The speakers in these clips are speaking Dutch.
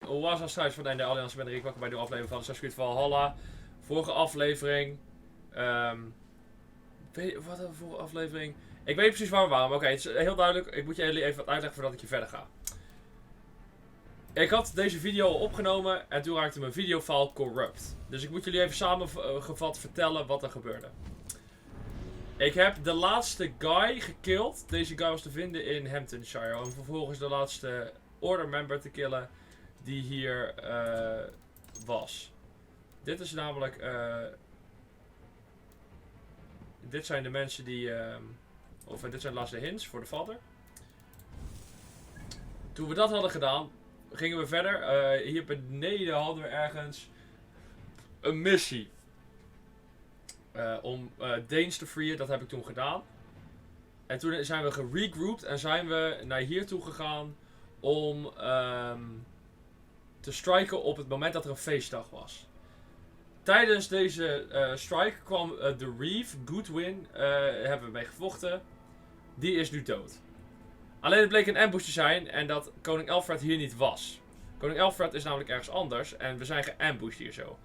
Hoe was het thuis van de Alliantie? Ben Rick, welkom bij de aflevering van Creed Valhalla. Vorige aflevering. Wat een vorige aflevering? Ik weet precies waar we waren, maar oké, het is heel duidelijk. Ik moet jullie even wat uitleggen voordat ik je verder ga. Ik had deze video al opgenomen en toen raakte mijn videofile corrupt. Dus ik moet jullie even samengevat vertellen wat er gebeurde. Ik heb de laatste guy gekilld. Deze guy was te vinden in Hamptonshire. Om vervolgens de laatste order member te killen die hier was. Dit is namelijk... dit zijn de mensen die... dit zijn de laatste hints voor de vader. Toen we dat hadden gedaan, gingen we verder. Hier beneden hadden we ergens een missie. Om Danes te freeën, dat heb ik toen gedaan. En toen zijn we geregrouped en zijn we naar hier toe gegaan om te striken op het moment dat er een feestdag was. Tijdens deze strike kwam de Reeve, Goodwin, hebben we mee gevochten. Die is nu dood. Alleen het bleek een ambush te zijn en dat koning Alfred hier niet was. Koning Alfred is namelijk ergens anders en we zijn geambushed hier zo.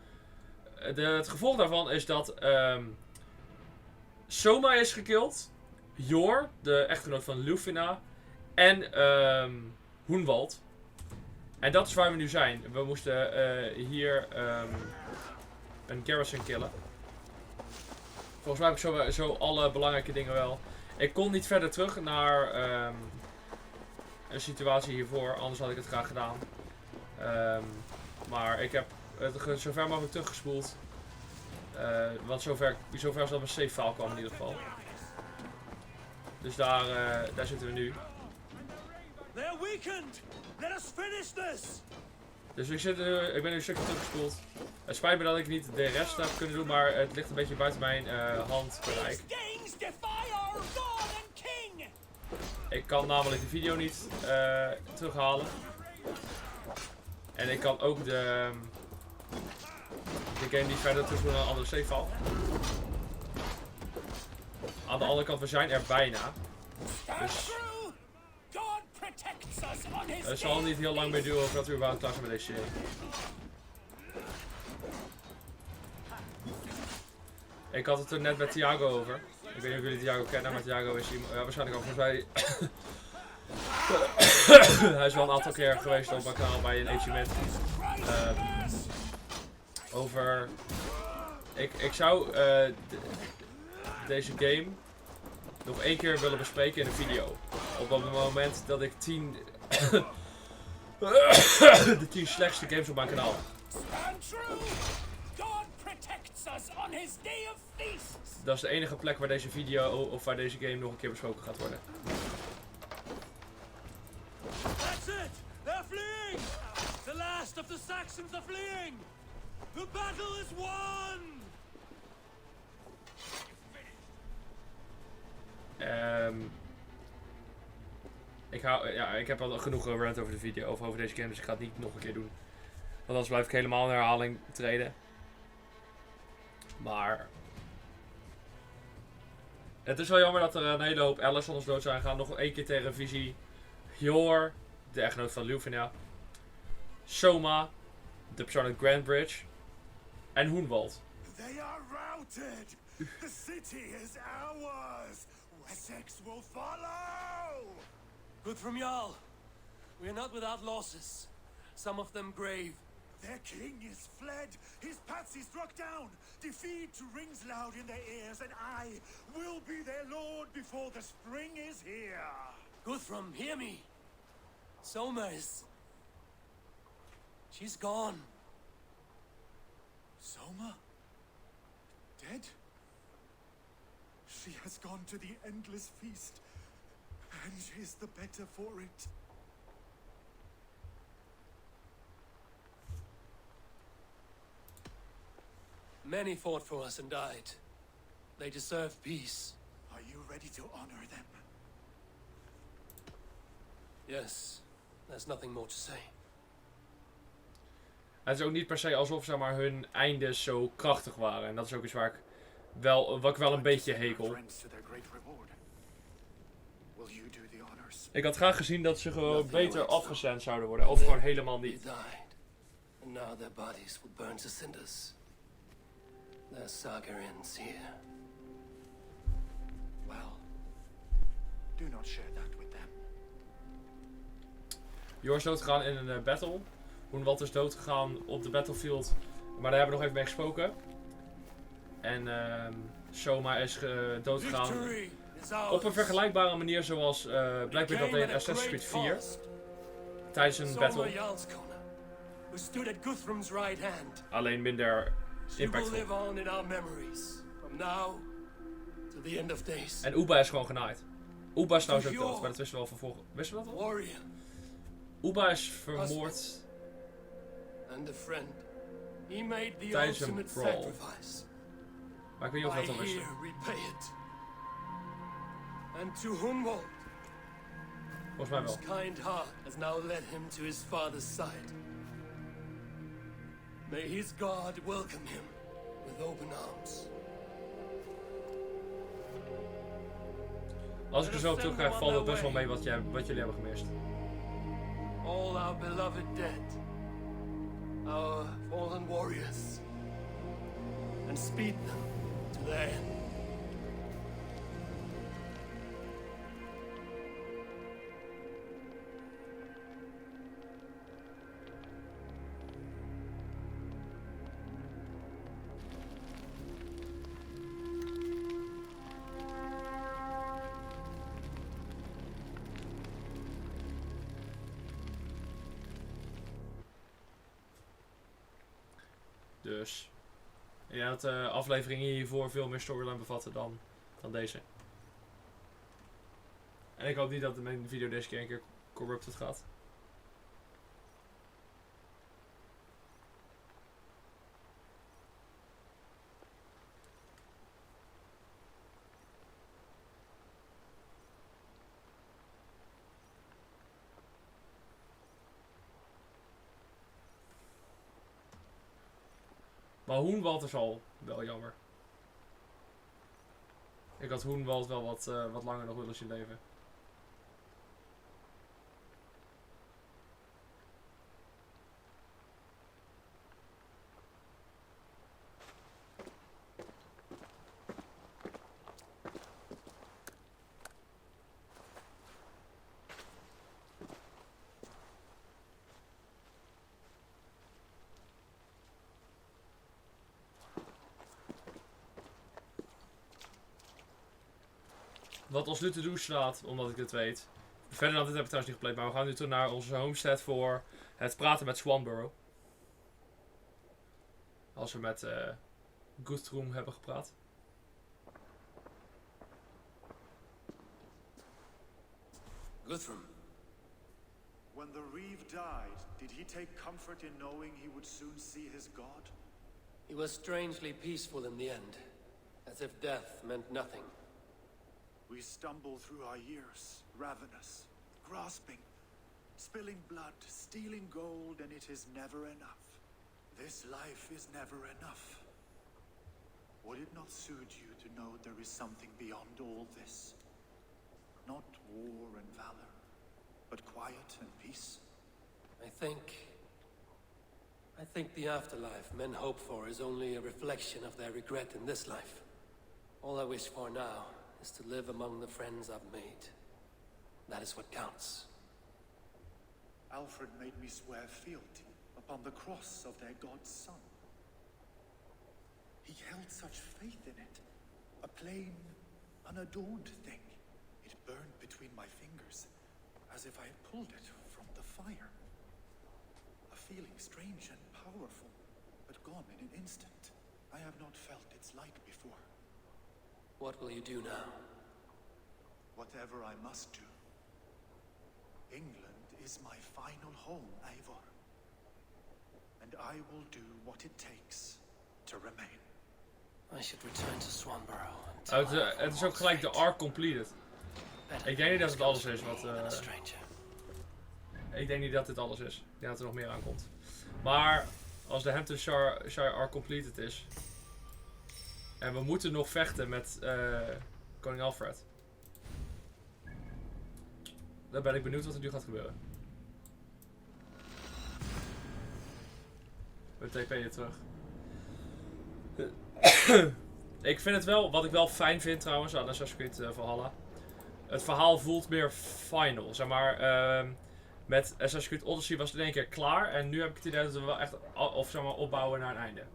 Het gevolg daarvan is dat Soma is gekild, Jor, de echtgenoot van Lufina, en Hoenwald. En dat is waar we nu zijn. We moesten hier een garrison killen. Volgens mij heb ik zo alle belangrijke dingen wel. Ik kon niet verder terug naar een situatie hiervoor, anders had ik het graag gedaan. Maar ik heb het zo ver mogelijk teruggespoeld. Want zover als dat mijn save file kwam in ieder geval. Dus daar zitten we nu. Dus ik ben nu een stukje teruggespoeld. Het spijt me dat ik niet de rest heb kunnen doen, maar het ligt een beetje buiten mijn handbereik. Ik kan namelijk de video niet terughalen. En ik kan ook de game niet verder terug doen naar een andere save file. Aan de andere kant, we zijn er bijna. Dus het zal niet heel lang meer duren voordat we überhaupt klaar zijn met deze serie. Ik had het er net met Thiago over. Ik weet niet of jullie Thiago kennen, maar Thiago is hier waarschijnlijk al volgens mij. Hij is wel een aantal keer geweest op mijn kanaal bij een achievement. Over... Ik zou deze game nog één keer willen bespreken in een video. Op het moment dat ik 10... de 10 slechtste games op mijn kanaal heb. Dat is de enige plek waar deze video of waar deze game nog een keer besproken gaat worden. That's it! They're fleeing! The last of the Saxons are fleeing! The battle is won! Ik heb al genoeg rant over de video of over deze game, dus ik ga het niet nog een keer doen. Want anders blijf ik helemaal in herhaling treden. Maar het is wel jammer dat er een hele hoop Allisons dood zijn gegaan. Nog één keer ter revisie. Jor, de echtgenoot van Lufina. Soma, de persoon uit Grandbridge. En Hoenwald. They are routed. The city is ours. Wessex will follow. Good from Jarl. We are not without losses. Some of them grave. Their king is fled. His patsy struck down. Defeat rings loud in their ears, and I will be their lord before the spring is here. Guthrum, hear me. Soma is... She's gone. Soma? Dead? She has gone to the endless feast, and is the better for it. Many fought for us and died. They deserve peace. Are you ready to honor them? Yes, there's nothing more to say. Het is ook niet per se alsof zeg maar, hun eindes zo krachtig waren. En dat is ook iets waar ik wat ik wel een beetje hekel. Ik had graag gezien dat ze gewoon beter afgezend zouden worden. Of gewoon helemaal niet. And now their bodies will burn to cinders. Their saga ends here. Well, do not share that with them. Jor is doodgegaan in een battle. Hoenwald is doodgegaan op de battlefield. Maar daar hebben we nog even mee gesproken. En Soma is doodgegaan Victory is op een ours. vergelijkbare manier zoals blijkbaar dat deed in Assassin's Creed 4. Tijdens een Soma battle. Jarlskona, who stood at Guthrum's right hand. Alleen minder She will impactvol. live on in our memories. From now to the end of days. En Uba is gewoon genaaid. Uba is trouwens ook dood, maar dat wisten we al van vorige... Wisten we dat al? Warrior Uba is vermoord and a friend. He made the tijdens een ultimate brawl. sacrifice. Maar ik weet niet of I we dat al wisten. here repay it. And to Hunwald, Volgens mij wel. whose kind heart has now led him to his father's side. May his God welcome him with open arms. Als ik er zo op terugkijk, valt het best wel mee wat jullie hebben gemist. All our beloved dead, our fallen warriors, and speed them to their end. Dus ik denk dat de afleveringen hiervoor veel meer storyline bevatten dan deze. En ik hoop niet dat mijn video deze keer een keer corrupted gaat. Maar Hoenwald is al wel jammer. Ik had Hoenwald wel wat langer nog willen zien leven. Wat ons nu te doen staat, omdat ik dit weet. Verder dan dit heb ik trouwens niet gepleed, maar we gaan nu toe naar onze homestead voor het praten met Swanborough. Als we met Guthrum hebben gepraat. Guthrum, When the Reeve died, did he take comfort in knowing he would soon see his god? he was strangely peaceful in the end, as if death meant nothing. We stumble through our years, ravenous, grasping, spilling blood, stealing gold, and it is never enough. This life is never enough. Would it not suit you to know there is something beyond all this? Not war and valor, but quiet and peace? I think the afterlife men hope for is only a reflection of their regret in this life. All I wish for now is to live among the friends I've made. That is what counts. Alfred made me swear fealty upon the cross of their god's son. He held such faith in it, a plain, unadorned thing. It burned between my fingers, as if I had pulled it from the fire. A feeling strange and powerful, but gone in an instant. I have not felt its like before. What will you do now? Whatever I must do. England is my final home, Eivor. And I will do what it takes to remain. I should return to Swanborough. Het is ook gelijk de arc completed. Ik denk niet dat het alles is wat... Ik denk niet dat dit alles is. Ik denk dat er nog meer aankomt. Maar als de Hamptonshire arc completed is... En we moeten nog vechten met koning Alfred. Dan ben ik benieuwd wat er nu gaat gebeuren. We TP je terug. Ik vind het wel, wat ik wel fijn vind trouwens aan Assassin's Creed Valhalla. Het verhaal voelt meer final. Zeg maar, met Assassin's Creed Odyssey was het in één keer klaar. En nu heb ik het idee dat we wel echt zeg maar, opbouwen naar een einde.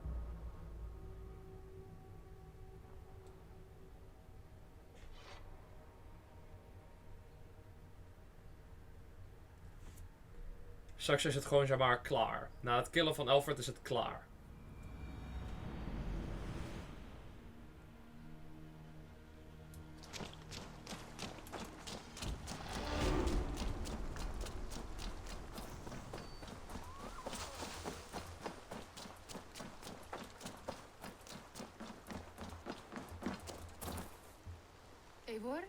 Straks is het gewoon zeg maar klaar. Na het killen van Eivor is het klaar. Eivor?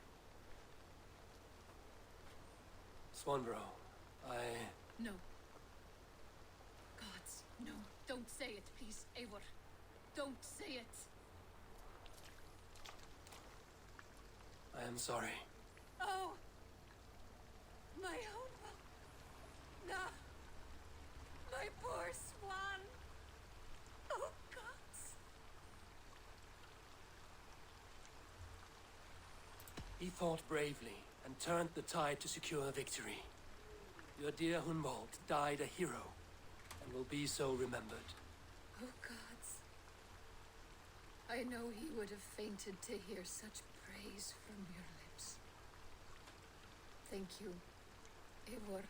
Swanborough, No. Gods, no. Don't say it, please, Eivor. Don't say it. I am sorry. Oh! My own... No! My poor swan! Oh, gods! He fought bravely and turned the tide to secure victory. Your dear Hunwald died a hero and will be so remembered. Oh, gods. I know he would have fainted to hear such praise from your lips. Thank you, Eivor.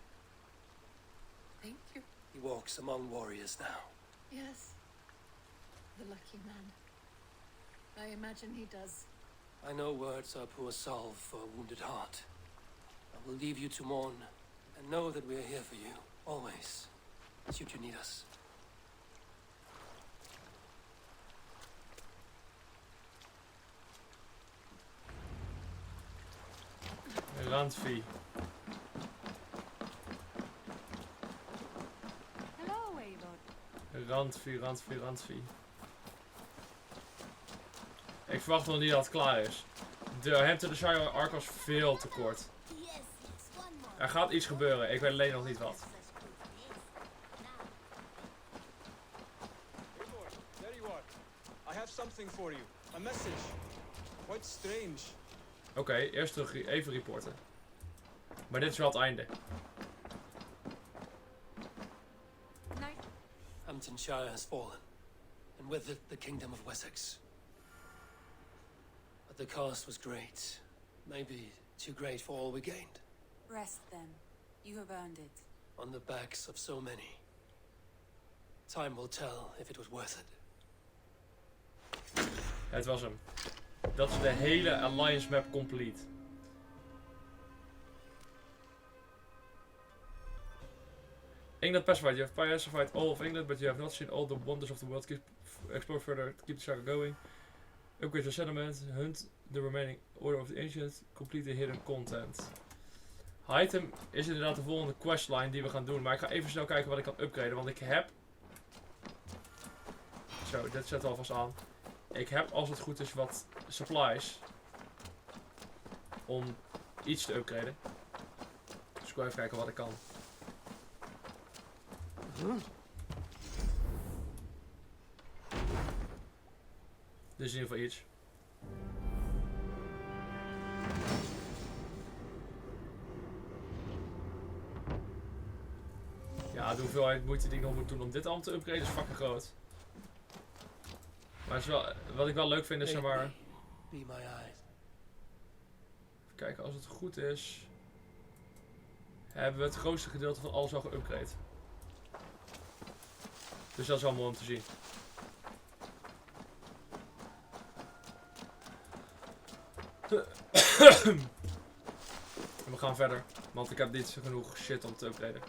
Thank you. He walks among warriors now. Yes. The lucky man. I imagine he does. I know words are poor salve for a wounded heart. I will leave you to mourn, and know that we are here for you, always, should you need us. Randvie. Hello, Eivor. Randvie. Ik verwacht nog niet dat het klaar is. De hem to the Shire arc was veel te kort. Er gaat iets gebeuren, ik weet alleen nog niet wat. Eivor, there you are. I have something for you. A message. Quite strange. Oké, eerst terug even reporten. Maar dit is wel het einde. Hamptonshire has fallen, and with it the kingdom of Wessex. But the cost was great. Maybe too great for all we gained. Rest then. You have earned it. On the backs of so many. Time will tell if it was worth it. Het was hem. Dat is de hele Alliance map complete. England pacified. You have pacified all of England, but you have not seen all the wonders of the world. Explore further to keep the saga going. Upgrade your settlement. Hunt the remaining order of the ancient. Complete the hidden content. Item is inderdaad de volgende questline die we gaan doen. Maar ik ga even snel kijken wat ik kan upgraden. Want ik heb... Zo, dit zet alvast aan. Ik heb als het goed is wat supplies. Om iets te upgraden. Dus ik wil even kijken wat ik kan. Dus in ieder geval iets. Ja, de hoeveelheid moeite die ik nog moet doen om dit allemaal te upgraden is fucking groot. Maar het is wel, wat ik wel leuk vind is zeg maar... Be my eyes. Even kijken, als het goed is... Hebben we het grootste gedeelte van alles al geupgrade. Dus dat is wel mooi om te zien. En we gaan verder, want ik heb niet genoeg shit om te upgraden.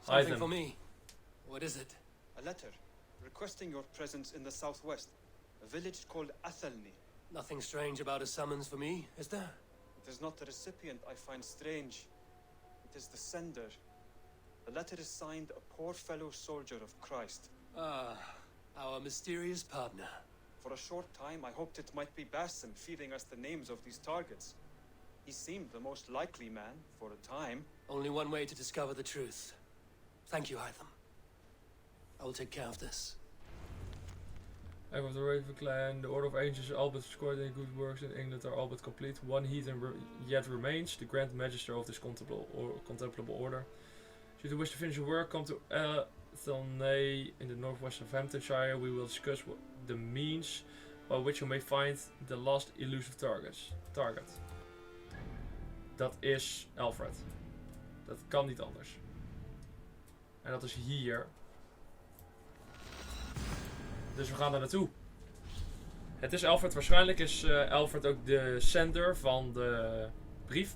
Something for me. What is it? A letter requesting your presence in the southwest, a village called Athelney. Nothing strange about a summons for me, is there? It is not the recipient I find strange. It is the sender. The letter is signed a poor fellow soldier of Christ. Ah, our mysterious partner. For a short time I hoped it might be Basim feeding us the names of these targets. He seemed the most likely man, for a time. Only one way to discover the truth. Thank you, Hytham. I will take care of this. Eivor of the Raven clan, the Order of Angels, all but scored any good works in England are all but complete. One heathen yet remains, the Grand Magister of this contemplable order. Should you wish to finish your work, come to Athelney in the northwest of Hamptonshire. We will discuss the means by which you may find the last elusive target. Dat is Alfred. Dat kan niet anders. En dat is hier. Dus we gaan daar naartoe. Het is Alfred. Waarschijnlijk is Alfred ook de sender van de brief.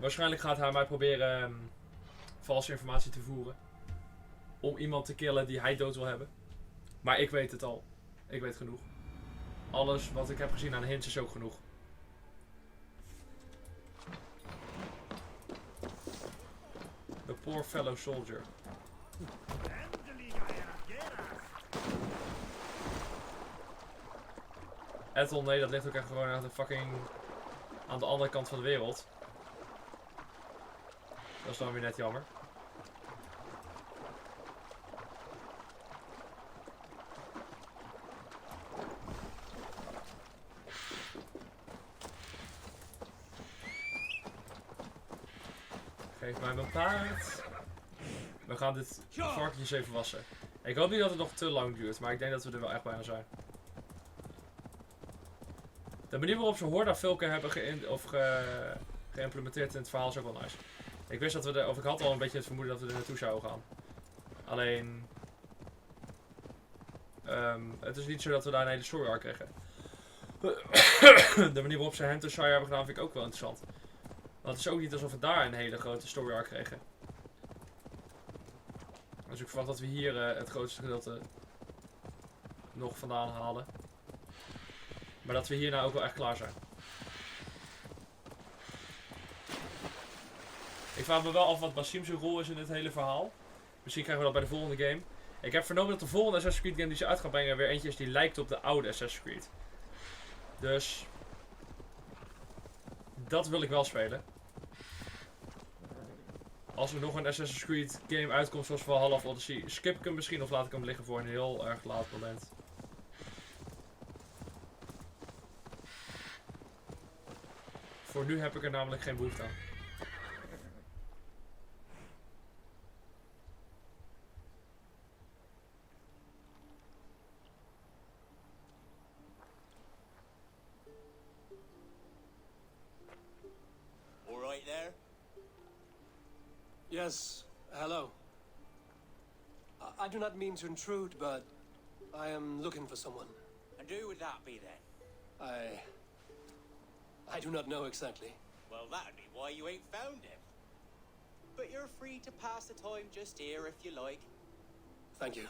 Waarschijnlijk gaat hij mij proberen valse informatie te voeren. Om iemand te killen die hij dood wil hebben. Maar ik weet het al. Ik weet genoeg. Alles wat ik heb gezien aan hints is ook genoeg. The poor fellow soldier. Ethel, nee, dat ligt ook echt gewoon aan de fucking... aan de andere kant van de wereld. Dat is dan weer net jammer. Geef mij mijn paard. We gaan dit varkentjes even wassen. Ik hoop niet dat het nog te lang duurt, maar ik denk dat we er wel echt bijna zijn. De manier waarop ze Horda-Vulken hebben geïmplementeerd in het verhaal is ook wel nice. Ik wist dat we ik had al een beetje het vermoeden dat we er naartoe zouden gaan. Alleen... het is niet zo dat we daar een hele story arc krijgen. De manier waarop ze Hamptonshire hebben gedaan vind ik ook wel interessant. Want het is ook niet alsof we daar een hele grote story arc kregen. Dus ik verwacht dat we hier het grootste gedeelte nog vandaan halen. Maar dat we hier nou ook wel echt klaar zijn. Ik vraag me wel af wat Basim's rol is in dit hele verhaal. Misschien krijgen we dat bij de volgende game. Ik heb vernomen dat de volgende Assassin's Creed game die ze uit gaan brengen weer eentje is die lijkt op de oude Assassin's Creed. Dus... dat wil ik wel spelen. Als er nog een Assassin's Creed game uitkomt zoals Valhalla of Odyssey, skip ik hem misschien of laat ik hem liggen voor een heel erg laat moment. Voor nu heb ik er namelijk geen behoefte aan. All right there? Yes, hello. I do not mean to intrude, but I am looking for someone. And who would that be then? I do not know exactly. Well, that'd be why you ain't found him. But you're free to pass the time just here if you like. Thank you.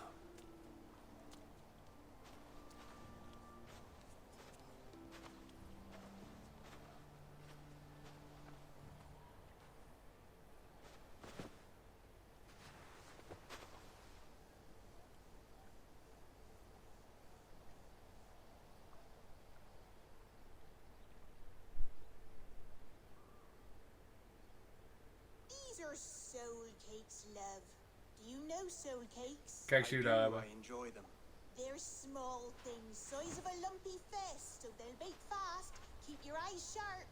These are soul cakes, love. Do you know soul cakes? Kijk, zie je daar hebben. I enjoy them. They're small things, size of a lumpy fist, so they'll bake fast. Keep your eyes sharp.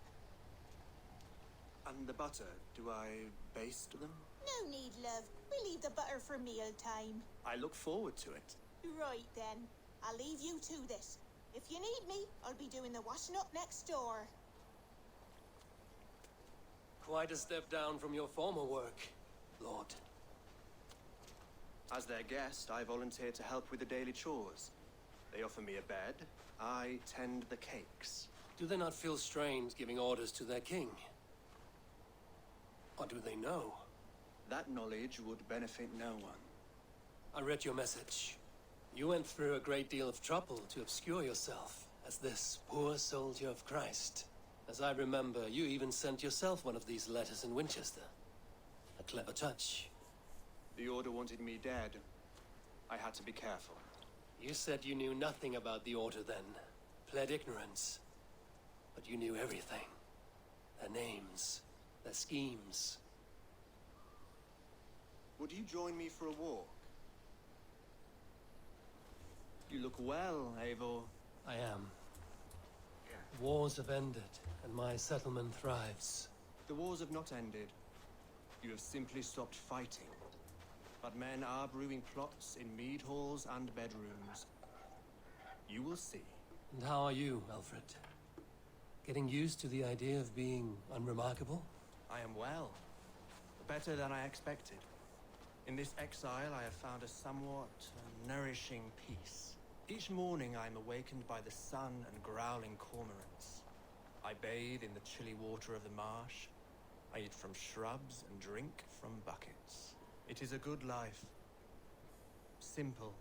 And the butter, do I baste them? No need, love. We leave the butter for meal time. I look forward to it. Right then. I'll leave you to this. If you need me, I'll be doing the washing up next door. Quite a step down from your former work, Lord. As their guest, I volunteer to help with the daily chores. They offer me a bed. I tend the cakes. Do they not feel strange giving orders to their king? Or do they know? That knowledge would benefit no one. I read your message. You went through a great deal of trouble to obscure yourself as this poor soldier of Christ. As I remember, you even sent yourself one of these letters in Winchester. A clever touch. The Order wanted me dead. I had to be careful. You said you knew nothing about the Order then. Pled ignorance. But you knew everything. their names, their schemes. Would you join me for a walk? You look well, Eivor. I am. Wars have ended, and my settlement thrives. The wars have not ended. You have simply stopped fighting. But men are brewing plots in mead halls and bedrooms. You will see. And how are you, Alfred? Getting used to the idea of being unremarkable? I am well. Better than I expected. In this exile, I have found a somewhat nourishing peace. Each morning, I am awakened by the sun and growling cormorants. I bathe in the chilly water of the marsh. I eat from shrubs and drink from buckets. It is a good life. Simple.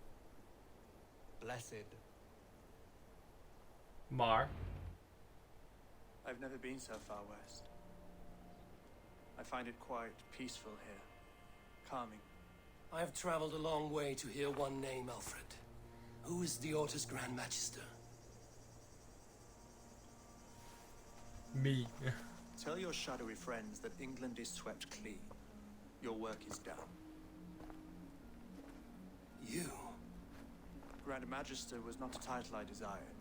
Blessed. Maar. I've never been so far west. I find it quite peaceful here. Calming. I have traveled a long way to hear one name, Alfred. Who is the Orta's Grand Magister? Me. Tell your shadowy friends that England is swept clean. Your work is done. You? Grand Magister was not a title I desired.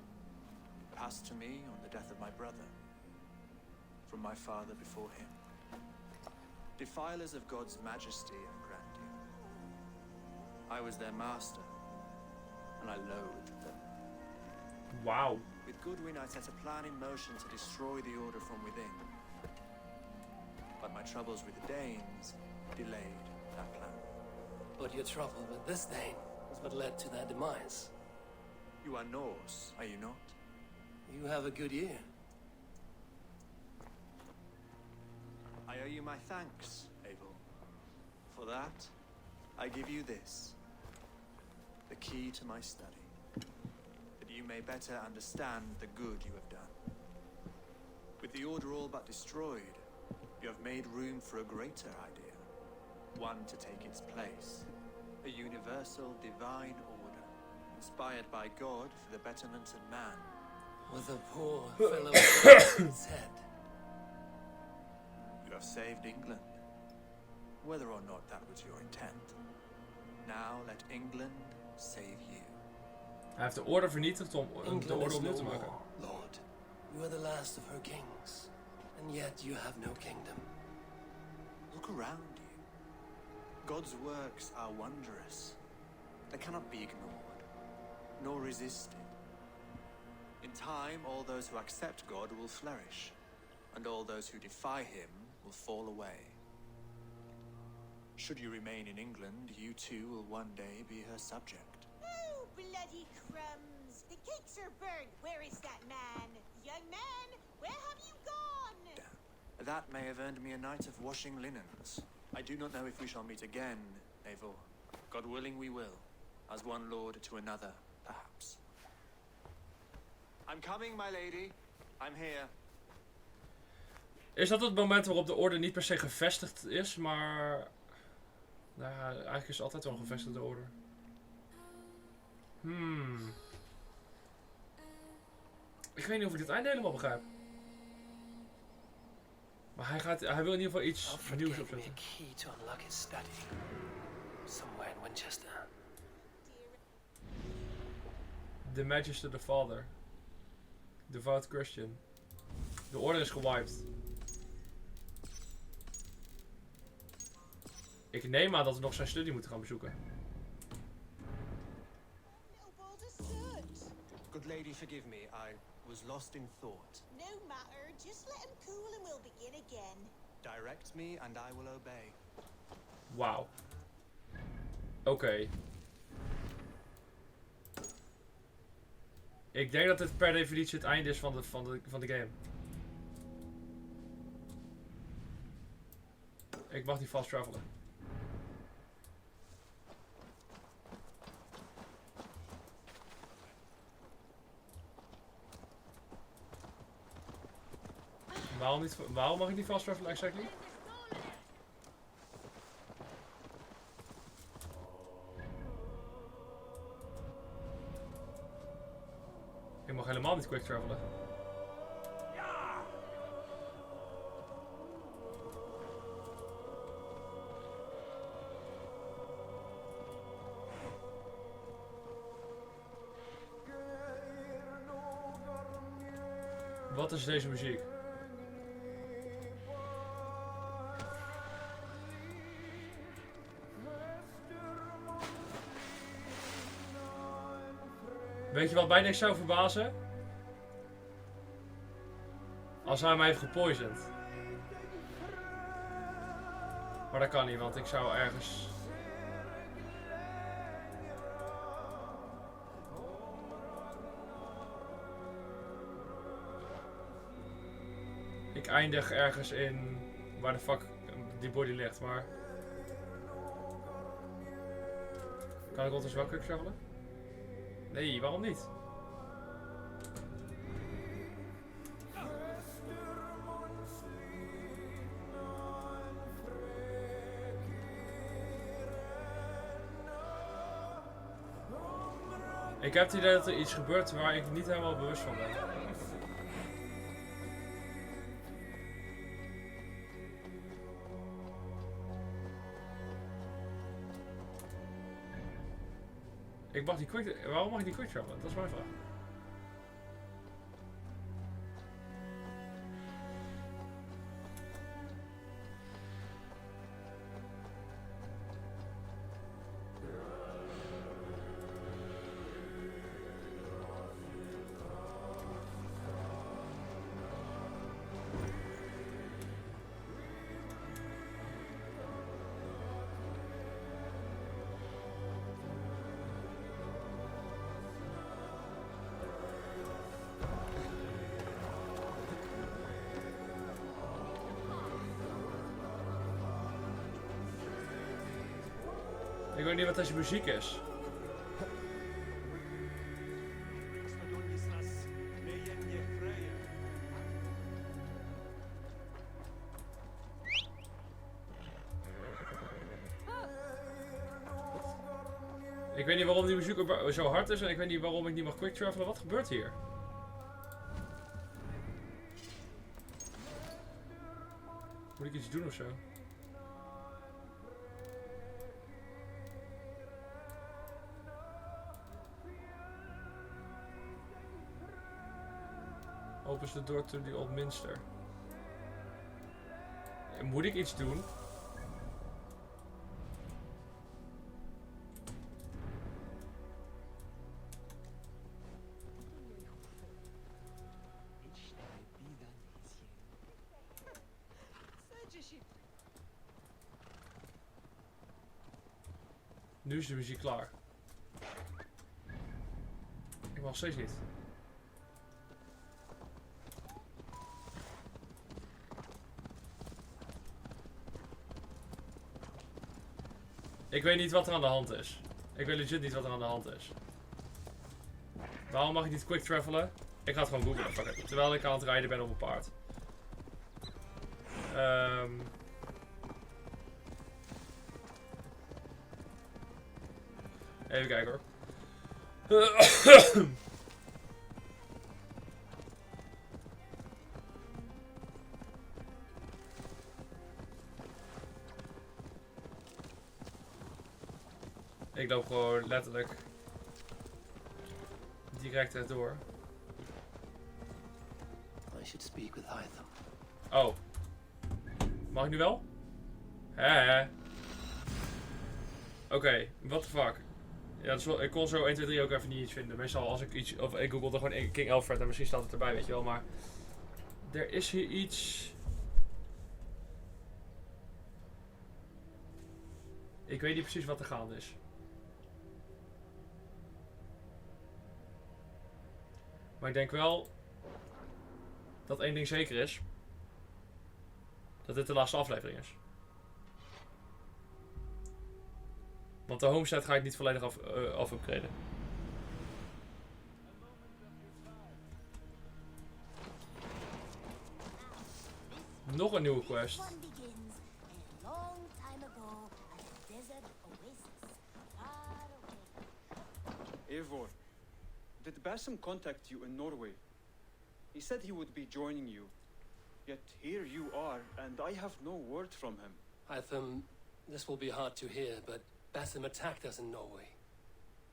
It passed to me on the death of my brother. From my father before him. Defilers of God's majesty and grandeur. I was their master, and I loathed them. Wow. With Goodwin, I set a plan in motion to destroy the order from within. But my troubles with the Danes delayed that plan. But your trouble with this Dane is what led to their demise. You are Norse, are you not? You have a good ear. I owe you my thanks, Eivor. For that, I give you this. The key to my study. That you may better understand the good you have done. With the order all but destroyed, you have made room for a greater idea. One to take its place. A universal divine order. Inspired by God for the betterment of man. With a poor fellow in its head. You have saved England. Whether or not that was your intent. Now let England save you. Hij heeft de orde vernietigd om de England orde is opnieuw no te maken. more, Lord. You are the last of her kings. And yet you have no kingdom. Look around you. God's works are wondrous. They cannot be ignored, nor resisted. In time, all those who accept God will flourish, and all those who defy him will fall away. Should you remain in England, you too will one day be her subject. Oh, bloody crumbs! The cakes are burnt. Where is that man? Young man, where have you gone? Damn. That may have earned me a night of washing linens. I do not know if we shall meet again, Eivor. God willing we will. As one lord to another, perhaps. I'm coming, my lady. I'm here. Is dat het moment waarop de orde niet per se gevestigd is, maar... Nou, eigenlijk is het altijd wel een gevestigde orde. Ik weet niet of ik dit einde helemaal begrijp. Maar hij wil in ieder geval iets Alfred nieuws gave me opzetten. a key to unlock his study. Somewhere in Winchester. The Magister the Father. Devout Christian. De orde is gewiped. Ik neem aan dat we nog zijn studie moeten gaan bezoeken. Little boulder soot. Good lady, forgive me. I was lost in thought. No matter, just let him cool and we'll begin again. Direct me and I will obey. Wauw. Oké. Ik denk dat dit per definitie het einde is van de game. Ik mag niet fast travelen. Waarom mag ik niet fast travelen exactly? Ik mag helemaal niet quick travelen. Wat is deze muziek? Weet je wat mij niks zou verbazen? Als hij mij heeft gepoisoned. Maar dat kan niet, want ik zou ergens... Ik eindig ergens in... waar de fuck die body ligt, maar... Kan ik ondertussen wel quickshuffelen? Nee, waarom niet? Ik heb het idee dat er iets gebeurt waar ik niet helemaal bewust van ben. Waarom mag ik die quick travel? Dat is mijn vraag. Ik weet niet wat deze muziek is. Ik weet niet waarom die muziek zo hard is en ik weet niet waarom ik niet mag quick travelen. Wat gebeurt hier? Moet ik iets doen of zo? Opens the door to the old minster. Moet ik iets doen? Nu is de muziek klaar. Ik mag steeds niet. Ik weet niet wat er aan de hand is. Ik weet legit niet wat er aan de hand is. Waarom mag ik niet quick travelen? Ik ga het gewoon googlen, fuck it. Terwijl ik aan het rijden ben op een paard. Even kijken hoor. Ik loop gewoon letterlijk direct erdoor. I should speak with Eivor. Oh. Mag ik nu wel? Hè? Oké, what the fuck. Ja, dat is wel, ik kon zo 1, 2, 3 ook even niet iets vinden. Meestal als ik iets... Of ik googelde gewoon King Alfred en misschien staat het erbij, weet je wel. Maar... Er is hier iets... Ik weet niet precies wat er gaande is. Maar ik denk wel... Dat één ding zeker is. Dat dit de laatste aflevering is. Want de homestead ga ik niet volledig af upgraden. Nog een nieuwe quest. Eivor, did Basim contact you in Norway? He said he would be joining you. Yet here you are, and I have no word from him. Eivor, this will be hard to hear, but Basim attacked us in Norway.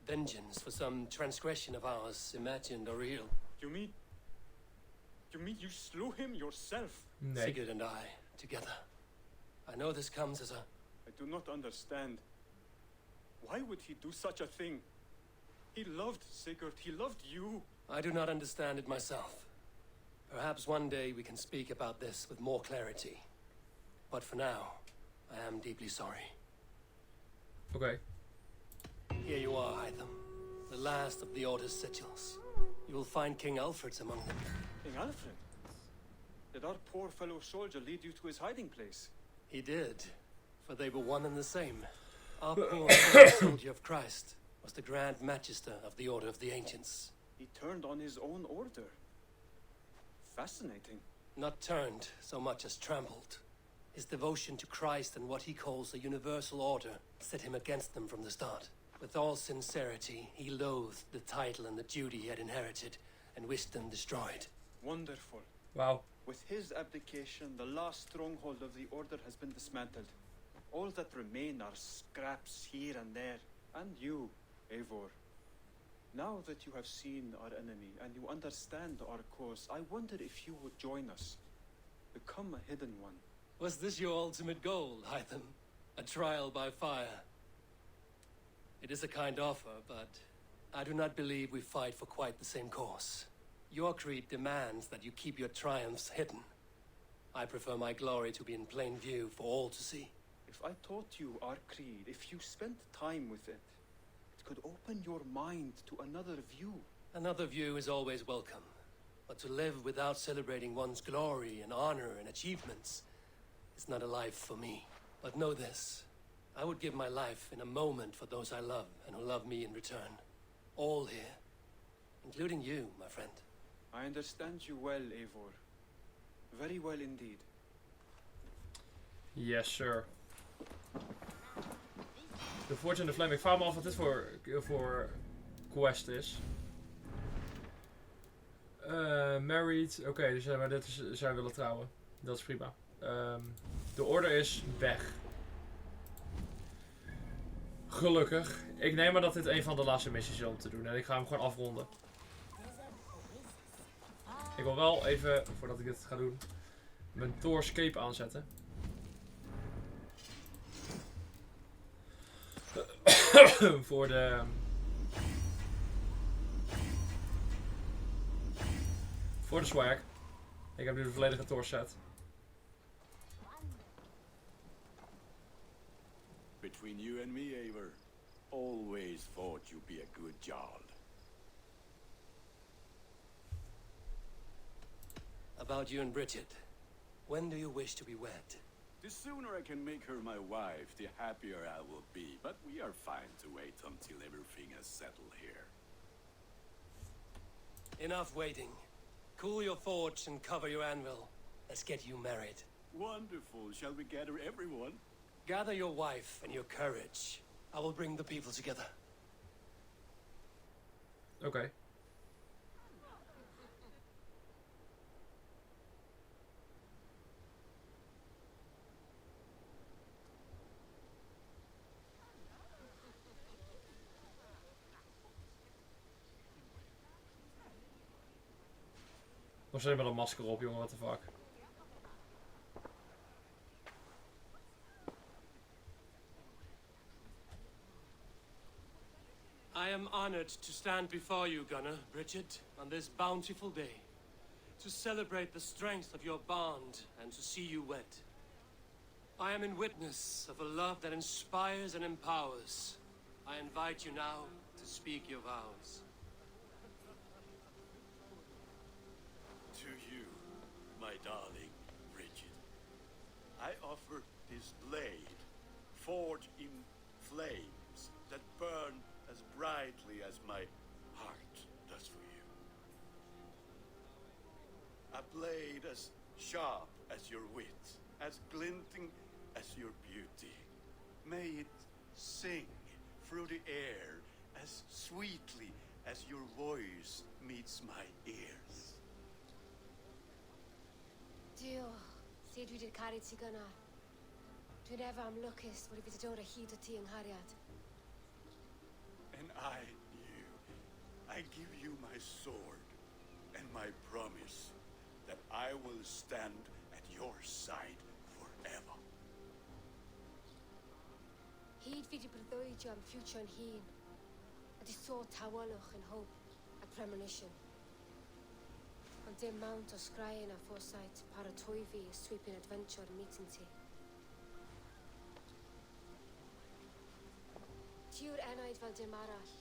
Vengeance for some transgression of ours, imagined or real. You mean... You mean you slew him yourself? Nee. Sigurd and I, together. I know this comes as a... I do not understand. Why would he do such a thing? He loved Sigurd, he loved you. I do not understand it myself. Perhaps one day we can speak about this with more clarity. But for now, I am deeply sorry. Oké. Here you are, Hytham. The last of the Order's sigils. You will find King Alfred's among them. King Alfred? Did our poor fellow soldier lead you to his hiding place? He did, for they were one and the same. Our poor fellow soldier of Christ was the Grand Magister of the Order of the Ancients. He turned on his own order. Fascinating. Not turned so much as trampled. His devotion to Christ and what he calls the universal order set him against them from the start. With all sincerity, he loathed the title and the duty he had inherited and wished them destroyed. Wonderful. Wauw. With his abdication, the last stronghold of the Order has been dismantled. All that remain are scraps here and there. And you, Eivor. Now that you have seen our enemy and you understand our cause, I wonder if you would join us. Become a hidden one. Was this your ultimate goal, Hytham? A trial by fire? It is a kind offer, but I do not believe we fight for quite the same cause. Your creed demands that you keep your triumphs hidden. I prefer my glory to be in plain view for all to see. If I taught you our creed, if you spent time with it, it could open your mind to another view. Another view is always welcome. But to live without celebrating one's glory and honor and achievements is not a life for me. But know this, I would give my life in a moment for those I love and who love me in return. All here, including you, my friend. I understand you well, Eivor. Very well indeed. Yes, sir. De Forge in the Flame. Ik vraag me af wat dit voor quest is. Married. Oké, dus maar dit is, zij willen trouwen. Dat is prima. De order is weg. Gelukkig. Ik neem maar dat dit een van de laatste missies is om te doen. En ik ga hem gewoon afronden. Ik wil wel even, voordat ik dit ga doen, mijn Thor's cape aanzetten. Voor de swag. Ik heb nu de volledige Thor set. Between you and me, Eivor, always thought you'd be a good jarl. About you and Bridget. When do you wish to be wed? The sooner I can make her my wife, the happier I will be. But we are fine to wait until everything is settled here. Enough waiting. Cool your forge and cover your anvil. Let's get you married. Wonderful. Shall we gather everyone? Gather your wife and your courage. I will bring the people together. Oké. Nog steeds met een masker op, jongen, what the fuck. I am honored to stand before you, Gunnar, Bridget, on this bountiful day. To celebrate the strength of your bond and to see you wed. I am in witness of a love that inspires and empowers. I invite you now to speak your vows. To you, my darling Bridget, I offer this blade, forged in flames that burn as brightly as my heart does for you. A blade as sharp as your wit, as glinting as your beauty. May it sing through the air as sweetly as your voice meets my ears. Dio, sé du det karit sig Gunnar. Du never am luckest, but if it's don't a heat of tea and harriat. And I give you my sword and my promise that I will stand at your side forever. Hyd fi di breuddwydio am future yn hun, a di so tawalwch yn hope a premonition. Ond dim mount o sgraen a foresight paratoi fi a sweeping adventure meeting ti. Tiw'r enaid fel dim arall,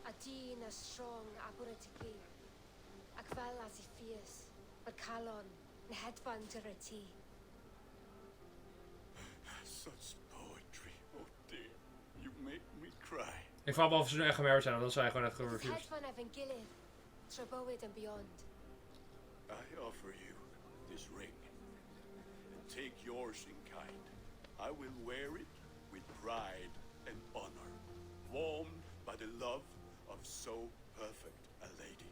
a dyn as strong a bwyd at y gi, ac fel as I ffies, mae'r calon yn hedfan dyr y ti. Such poetry, oh dear. You make me cry. Ik vraag me af of ze nu echt gemerkt zijn, want dan zijn gewoon echt It's gereviews. hedfan efo'n gilydd, tro bywyd and beyond. I offer you this ring, and take yours in kind. I will wear it with pride and honor, warmed by the love of so perfect a lady.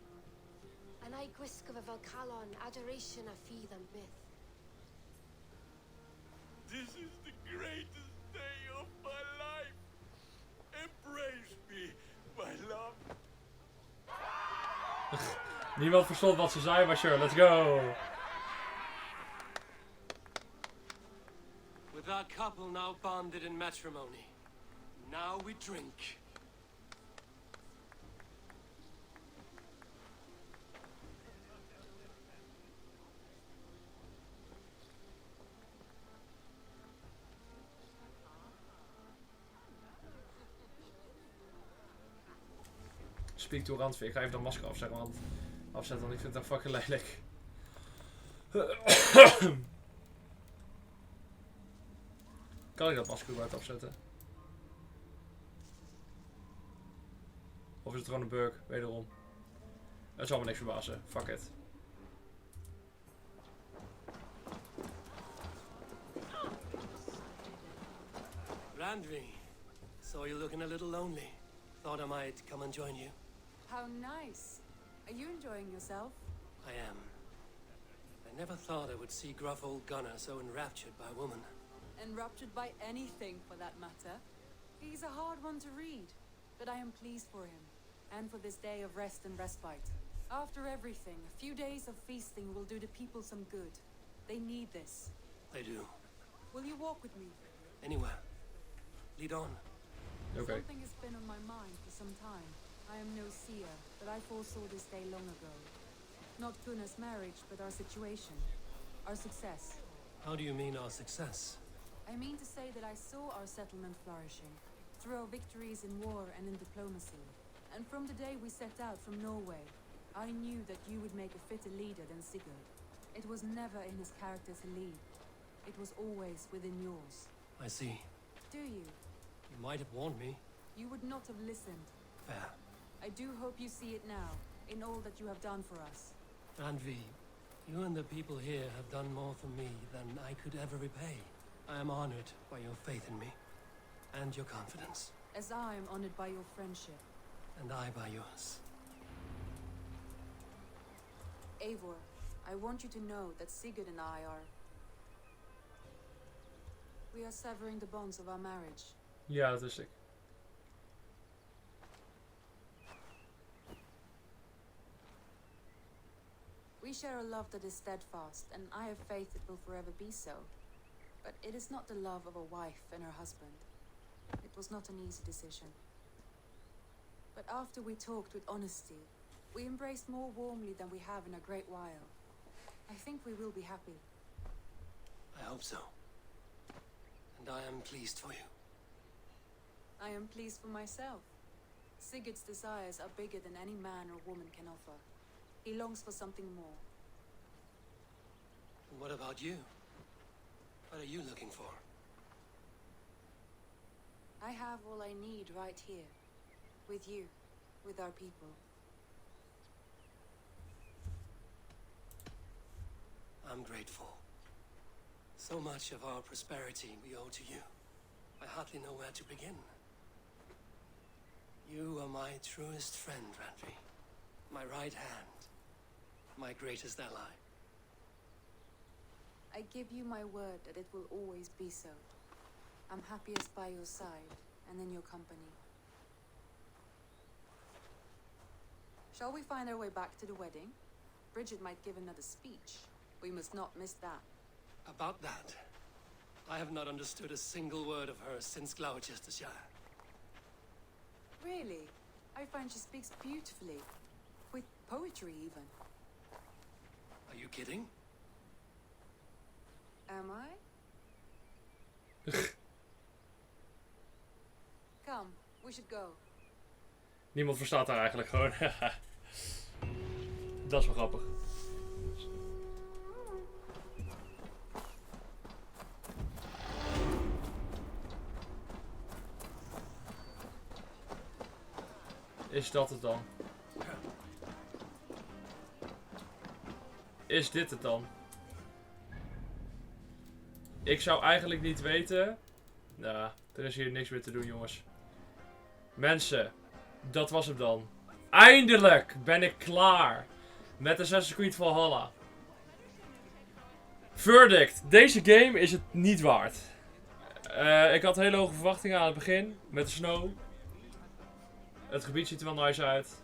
And I gwisgo fe fel calon, adoration a ffydd am byth. This is the greatest day of my life. Embrace me, my love. Niemand verstond wat ze zei, maar sure, let's go. With our couple now bonded in matrimony, now we drink. Speak to Randveer. Ik ga even dat masker afzetten, want ik vind dat fucking lelijk. Kan ik dat masker überhaupt afzetten? Of is het gewoon een bug? Wederom. Het zal me niks verbazen. Fuck it. Randvi, saw you looking a little lonely. Thought I might come and join you. How nice. Are you enjoying yourself? I am. I never thought I would see gruff old Gunnar so enraptured by a woman. Enraptured by anything, for that matter. He's a hard one to read, but I am pleased for him, and for this day of rest and respite. After everything, a few days of feasting will do the people some good. They need this. They do. Will you walk with me? Anywhere. Lead on. Okay. Something has been on my mind for some time. I am no seer, but I foresaw this day long ago. Not Gunnar's marriage, but our situation. Our success. How do you mean our success? I mean to say that I saw our settlement flourishing, through our victories in war and in diplomacy. And from the day we set out from Norway, I knew that you would make a fitter leader than Sigurd. It was never in his character to lead. It was always within yours. I see. Do you? You might have warned me. You would not have listened. Fair. I do hope you see it now, in all that you have done for us. Randvi, you and the people here have done more for me than I could ever repay. I am honored by your faith in me, and your confidence. As I am honored by your friendship. And I by yours. Eivor, I want you to know that Sigurd and I are... We are severing the bonds of our marriage. Ja, dat wist ik. We share a love that is steadfast, and I have faith it will forever be so. But it is not the love of a wife and her husband. It was not an easy decision. But after we talked with honesty, we embraced more warmly than we have in a great while. I think we will be happy. I hope so. And I am pleased for you. I am pleased for myself. Sigurd's desires are bigger than any man or woman can offer. He longs for something more. And what about you? What are you looking for? I have all I need right here. With you. With our people. I'm grateful. So much of our prosperity we owe to you. I hardly know where to begin. You are my truest friend, Randvi. My right hand. My greatest ally. I give you my word that it will always be so. I'm happiest by your side and in your company. Shall we find our way back to the wedding? Bridget might give another speech. We must not miss that. About that, I have not understood a single word of hers since Gloucestershire. Really? I find she speaks beautifully. With poetry, even. Are you kidding? Am I? Come, we should go. Niemand verstaat haar eigenlijk gewoon. Dat is wel grappig. Is dat het dan? Is dit het dan? Ik zou eigenlijk niet weten. Nou, er is hier niks meer te doen, jongens. Mensen, dat was hem dan. Eindelijk ben ik klaar met Assassin's Creed Valhalla. Verdict. Deze game is het niet waard. Ik had hele hoge verwachtingen aan het begin. Met de snow. Het gebied ziet er wel nice uit.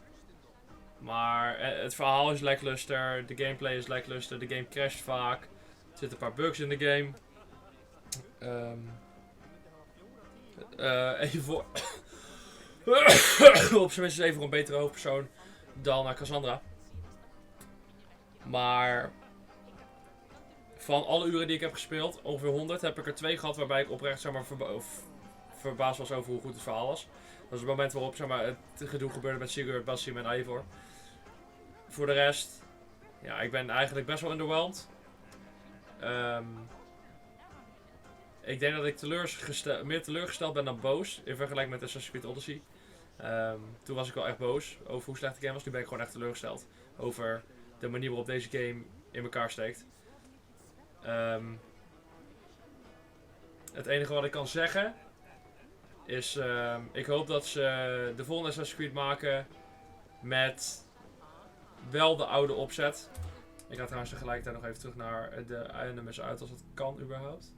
Maar het verhaal is lackluster. De gameplay is lackluster. De game crasht vaak. Er zitten een paar bugs in de game. Eivor. Op zijn minst is Eivor een betere hoofdpersoon dan Cassandra. Maar van alle uren die ik heb gespeeld, ongeveer 100, heb ik er 2 gehad waarbij ik oprecht zeg maar, verbaasd was over hoe goed het verhaal was. Dat was het moment waarop zeg maar, het gedoe gebeurde met Sigurd, Basim en Eivor. Voor de rest, ja, ik ben eigenlijk best wel underwhelmed. Ik denk dat ik meer teleurgesteld ben dan boos in vergelijking met Assassin's Creed Odyssey. Toen was ik wel echt boos over hoe slecht de game was. Nu ben ik gewoon echt teleurgesteld over de manier waarop deze game in elkaar steekt. Het enige wat ik kan zeggen is, ik hoop dat ze de volgende Assassin's Creed maken met wel de oude opzet. Ik ga trouwens tegelijkertijd nog even terug naar de enemies uit als het kan überhaupt.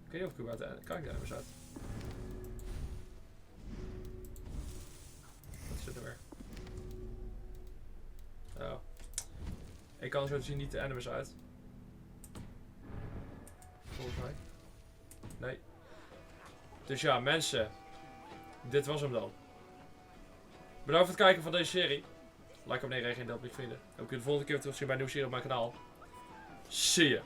Ik weet niet of ik überhaupt kan ik de enemies uit. Wat is dit er weer? Oh. Ik kan zo te zien niet de enemies uit. Volgens mij. Nee. Dus ja, mensen. Dit was hem dan. Bedankt voor het kijken van deze serie. Like, abonneer, reageer en deel met je vrienden. Hoop je de volgende keer terug te zien bij een nieuwe serie op mijn kanaal. Zie je.